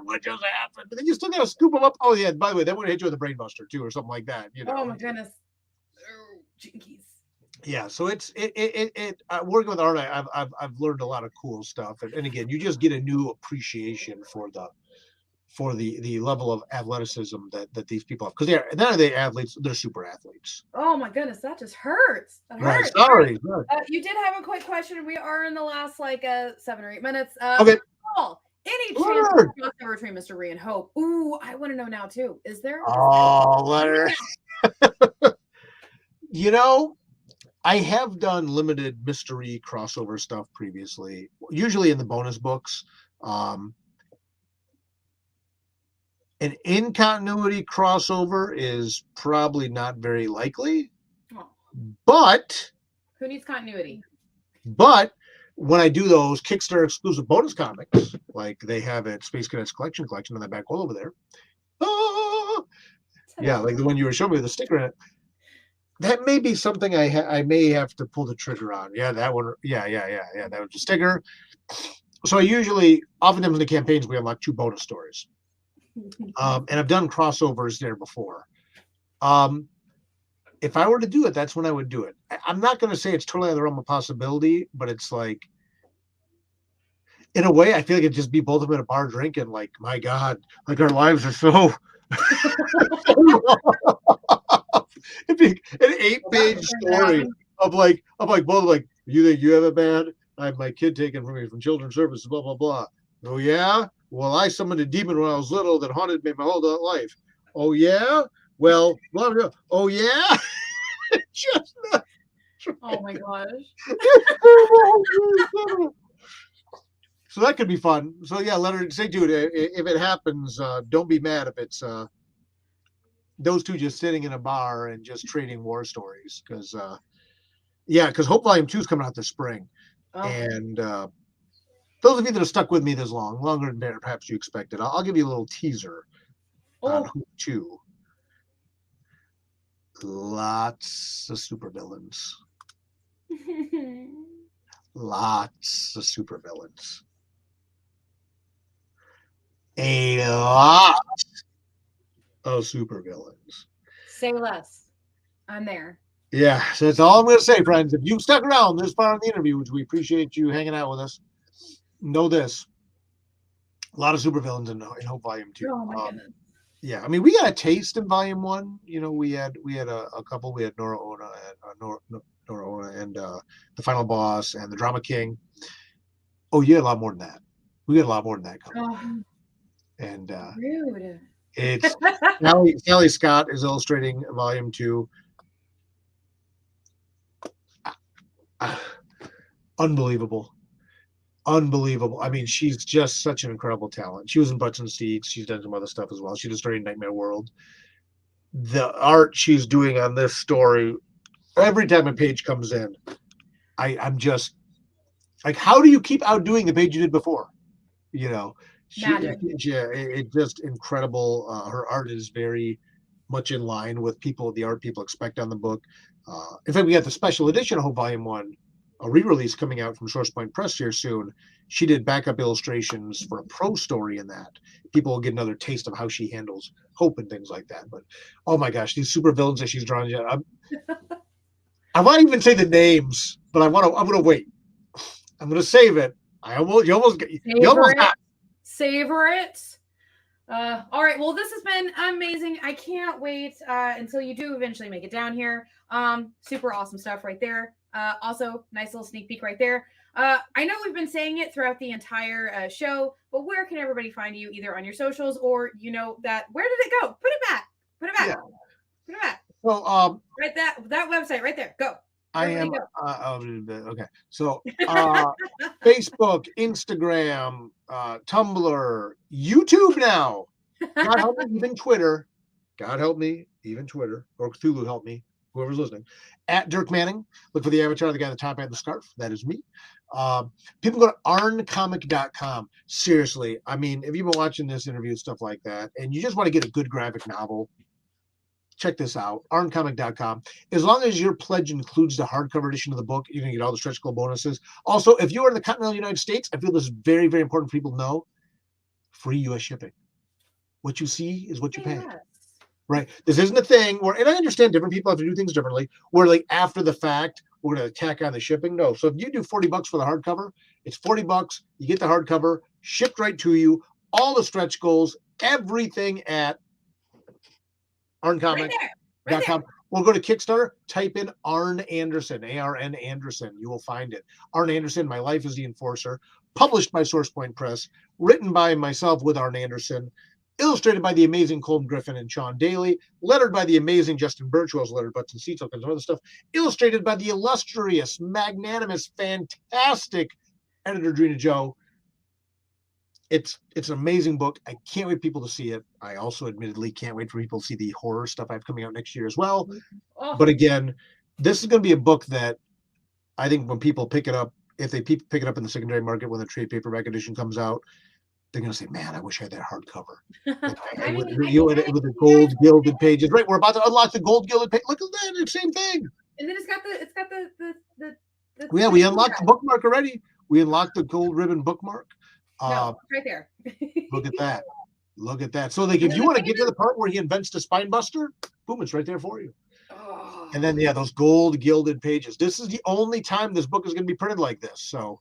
what just happened? But then you still got to scoop him up. Oh, yeah, by the way, they would hit you with a brain buster, too, or something like that. Oh, my goodness. Oh, jinkies. Yeah, so it's working with Arn, I've learned a lot of cool stuff. And again, you just get a new appreciation for the level of athleticism that these people have, because none of the athletes, they're super athletes. Oh my goodness, that just hurts. That hurts. Sorry. You did have a quick question. We are in the last 7 or 8 minutes. Okay. Paul, any chance of crossover between Mr. Rhee and Hope? Ooh, I want to know now too. Is there? Oh, Leonard. I have done limited mystery crossover stuff previously, usually in the bonus books. An in-continuity crossover is probably not very likely, but who needs continuity? But when I do those Kickstarter exclusive bonus comics, like they have at Space Cadets Collection on that back wall over there, yeah, like the one you were showing me with the sticker in it. That may be something I may have to pull the trigger on. Yeah, that one. Yeah. That was a sticker. So I usually, oftentimes in the campaigns, we unlock 2 bonus stories. And I've done crossovers there before. If I were to do it, that's when I would do it. I'm not going to say it's totally out of the realm of possibility, but it's like, in a way, I feel like it'd just be both of them at a bar drinking. Like, my God, like our lives are so. It'd be an 8-page story of like both like, you think you have it bad? I have my kid taken from me from children's services, blah blah blah. Oh yeah, well I summoned a demon when I was little that haunted me my whole life. Oh yeah, well blah, blah. Oh yeah. Just not. Oh my gosh. So that could be fun. So yeah, let her say, dude, if it happens, don't be mad if it's those two just sitting in a bar and just trading war stories. Because Hope Volume 2 is coming out this spring. Oh. And those of you that have stuck with me this long, longer than perhaps you expected, I'll give you a little teaser on Hope 2. Lots of supervillains. Lots of supervillains. A lot of supervillains. Say less. I'm there. Yeah, so that's all I'm going to say, friends. If you've stuck around this far in the interview, which we appreciate you hanging out with us, know this. A lot of supervillains in Hope Volume 2. Oh, my goodness. Yeah, I mean, we got a taste in Volume 1. You know, we had a couple. We had Nora Ona and the Final Boss and the Drama King. Oh, you had a lot more than that. We had a lot more than that coming. Oh. And rude. It's Sally Scott is illustrating Volume 2. Unbelievable. I mean, she's just such an incredible talent. She was in Butts and Seats. She's done some other stuff as well. She just started Nightmare World. The art she's doing on this story, every time a page comes in, I'm just like, how do you keep outdoing the page you did before? You know, it's just incredible. Her art is very much in line with the art people expect on the book. In fact, we got the special edition of Hope Volume 1, a re-release coming out from Source Point Press here soon. She did backup illustrations for a pro story in that. People will get another taste of how she handles Hope and things like that. But oh my gosh, these super villains that she's drawn. I might even say the names, but I'm gonna wait. I'm gonna save it. You almost got. Savor it. All right. Well, this has been amazing. I can't wait until you do eventually make it down here. Super awesome stuff right there. Also, nice little sneak peek right there. I know we've been saying it throughout the entire show, but where can everybody find you, either on your socials or where did it go? Put it back. Yeah. Put it back. So right that website right there. Go. I am okay. So Facebook, Instagram, Tumblr, YouTube now. God help me, even Twitter. God help me, even Twitter. Or Cthulhu help me, whoever's listening. At Dirk Manning. Look for the avatar of the guy at the top and the scarf. That is me. People go to arncomic.com. Seriously, I mean, if you've been watching this interview and stuff like that, and you just want to get a good graphic novel, check this out, arncomic.com. As long as your pledge includes the hardcover edition of the book, you're going to get all the stretch goal bonuses. Also, if you are in the continental United States, I feel this is very, very important for people to know, free U.S. shipping. What you see is what you pay. Right? This isn't a thing where, and I understand different people have to do things differently, where like after the fact, we're going to tack on the shipping. No. So if you do $40 for the hardcover, it's $40. You get the hardcover shipped right to you, all the stretch goals, everything at arncomic.com. We'll go to Kickstarter, type in Arn Anderson, A-R-N Anderson. You will find it. Arn Anderson, My Life as the Enforcer, published by Source Point Press, written by myself with Arn Anderson, illustrated by the amazing Colton Griffin and Sean Daly, lettered by the amazing Justin Birch, who also lettered Butts and Seats, all kinds of other stuff, illustrated by the illustrious, magnanimous, fantastic editor Drina Joe. It's an amazing book. I can't wait for people to see it. I also admittedly can't wait for people to see the horror stuff I have coming out next year as well. Oh. But again, this is going to be a book that I think when people pick it up, if they pick it up in the secondary market when the trade paperback edition comes out, they're going to say, man, I wish I had that hardcover. With the gold gilded pages. Right, we're about to unlock the gold gilded page. Look at that, it's the same thing. And then it's got the we unlocked the bookmark already. We unlocked the gold ribbon bookmark. No, right there. Look at that. Look at that. So like, if you want to get to the part where he invents the spine buster, boom, it's right there for you. Oh. And then, yeah, those gold gilded pages. This is the only time this book is going to be printed like this. So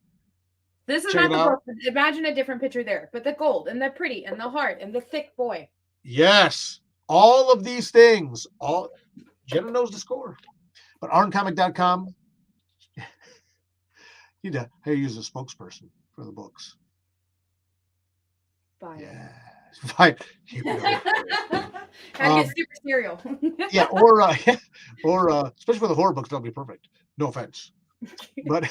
this is not the book. Imagine a different picture there, but the gold and the pretty and the heart and the thick boy. Yes. All of these things. Jenna knows the score. But arncomic.com, you know, how you use a spokesperson for the books. Bye. Yeah. Fine. Had to get super cereal. Yeah, or especially for the horror books, that'll be perfect. No offense, but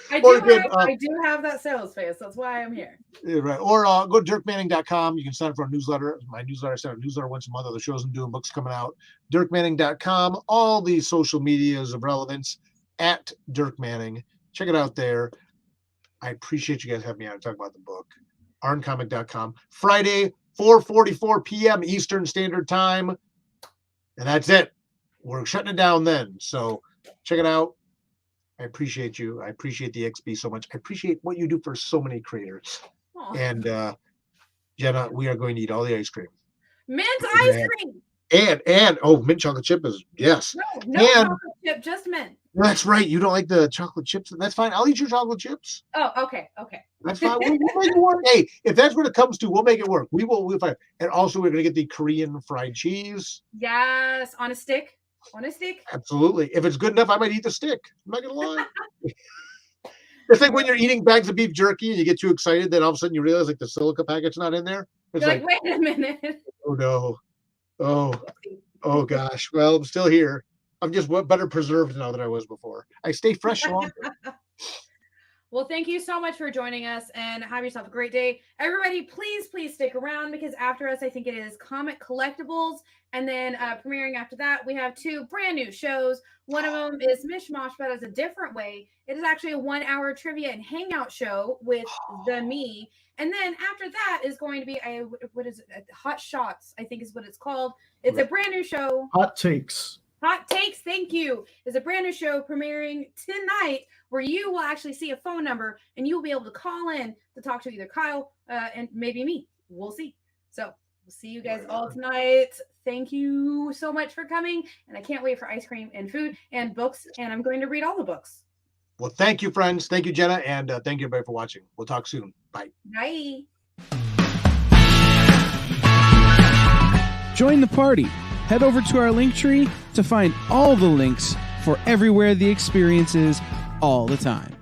I do have that sales face. That's why I'm here. Yeah, right. Or go to dirkmanning.com. You can sign up for a newsletter. My newsletter, I send a newsletter once a month of the shows I'm doing, books coming out. dirkmanning.com. All these social medias of relevance at Dirk Manning. Check it out there. I appreciate you guys having me on to talk about the book. arncomic.com. Friday, 4:44 p.m. Eastern Standard Time. And that's it. We're shutting it down then. So check it out. I appreciate you. I appreciate the XP so much. I appreciate what you do for so many creators. Aww. And Jenna, we are going to eat all the ice cream. Mint ice cream. And mint chocolate chip is yes. No chocolate chip, just mint. That's right. You don't like the chocolate chips. That's fine. I'll eat your chocolate chips. Oh, okay. That's fine. We'll make it work. Hey, if that's what it comes to, we'll make it work. We'll find. And also, we're going to get the Korean fried cheese. Yes, on a stick. On a stick. Absolutely. If it's good enough, I might eat the stick. I'm not going to lie. It's like when you're eting bags of beef jerky and you get too excited, then all of a sudden you realize like the silica packet's not in there. It's like, wait a minute. Oh no. Oh gosh. Well, I'm still here. I'm just better preserved now than I was before. I stay fresh longer. Well, thank you so much for joining us and have yourself a great day. Everybody, please stick around because after us, I think it is Comic Collectibles. And then premiering after that, we have 2 brand new shows. One of them is Mishmash, but as a different way. It is actually a 1-hour trivia and hangout show with me. And then after that is going to be what is it? Hot Shots, I think is what it's called. It's a brand new show. Hot Takes. Hot Takes, thank you, is a brand new show premiering tonight where you will actually see a phone number and you'll be able to call in to talk to either Kyle and maybe me. We'll see. So we'll see you guys all tonight. Thank you so much for coming. And I can't wait for ice cream and food and books. And I'm going to read all the books. Well, thank you, friends. Thank you, Jenna. And thank you, everybody, for watching. We'll talk soon. Bye. Bye. Join the party. Head over to our Linktree to find all the links for everywhere the experience is all the time.